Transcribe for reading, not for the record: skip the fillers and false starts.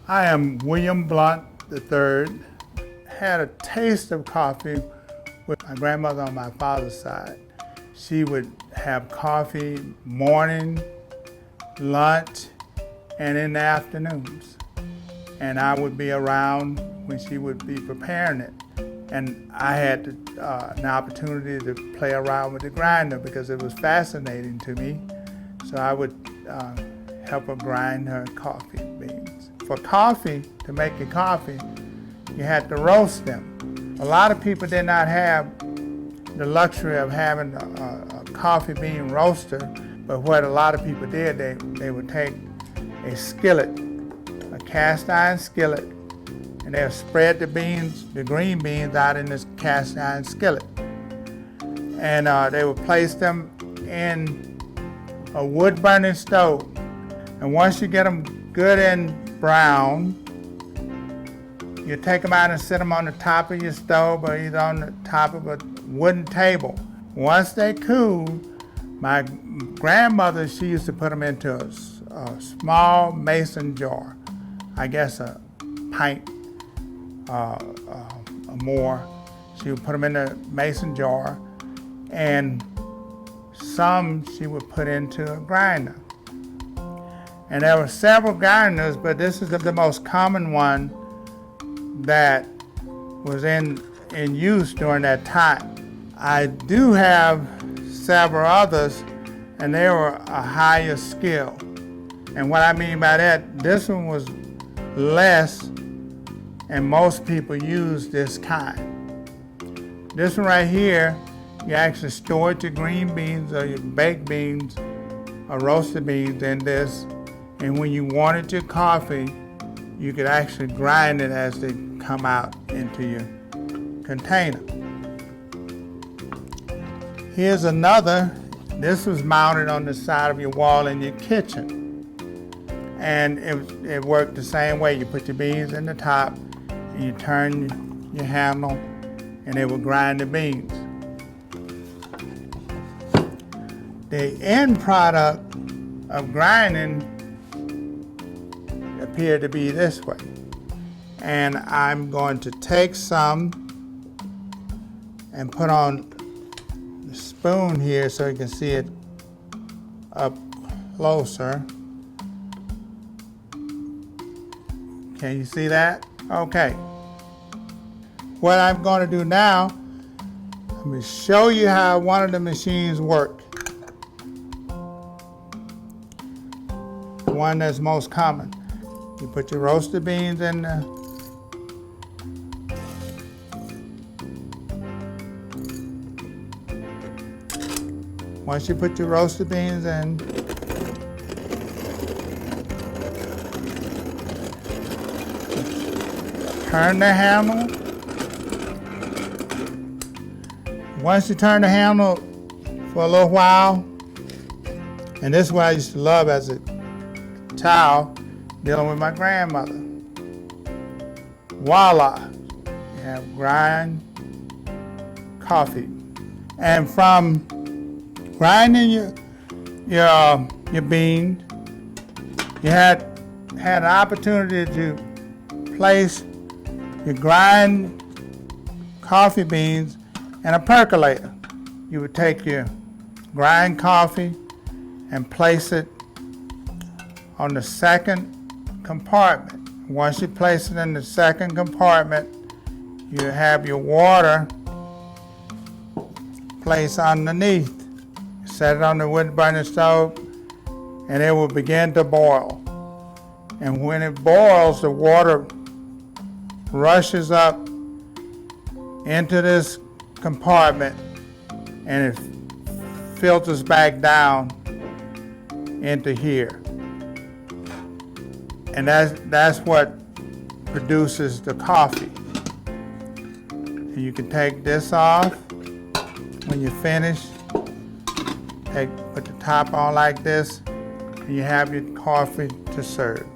I am William Blount III. Had a taste of coffee with my grandmother on my father's side. She would have coffee morning, lunch, and in the afternoons. And I would be around when she would be preparing it. And I had an opportunity to play around with the grinder because it was fascinating to me. So I would help her grind her coffee beans. For coffee, to make your coffee, you had to roast them. A lot of people did not have the luxury of having a coffee bean roaster, but what a lot of people did, they would take a skillet, a cast iron skillet, and they would spread the beans, the green beans, out in this cast iron skillet. And they would place them in a wood burning stove. And once you get them good and brown, you take them out and sit them on the top of your stove or either on the top of a wooden table. Once they cool, my grandmother, she used to put them into a small mason jar, I guess a pint or more. She would put them in a mason jar, and some she would put into a grinder. And there were several grinders, but this is the most common one that was in use during that time. I do have several others, and they were a higher skill. And what I mean by that, this one was less, and most people use this kind. This one right here, you actually stored your green beans or your baked beans or roasted beans in this, and when you wanted your coffee, you could actually grind it as they come out into your container. Here's another. This was mounted on the side of your wall in your kitchen. And it worked the same way. You put your beans in the top, and you turn your handle, and it will grind the beans. The end product of grinding appeared to be this way. And I'm going to take some and put on the spoon here so you can see it up closer. Can you see that? Okay. What I'm going to do now, let me show you how one of the machines work. The one that's most common. You put your roasted beans in the once you put your roasted beans in, turn the handle. Once you turn the handle for a little while, and this is what I used to love as a child, dealing with my grandmother. Voila, you have grind coffee. And from grinding your beans, you had an opportunity to place your grind coffee beans in a percolator. You would take your grind coffee and place it on the second compartment. Once you place it in the second compartment, you have your water placed underneath. You set it on the wood burning stove, and it will begin to boil. And when it boils, the water rushes up into this compartment, and it filters back down into here. And that's what produces the coffee. And you can take this off when you're finished. Put the top on like this, and you have your coffee to serve.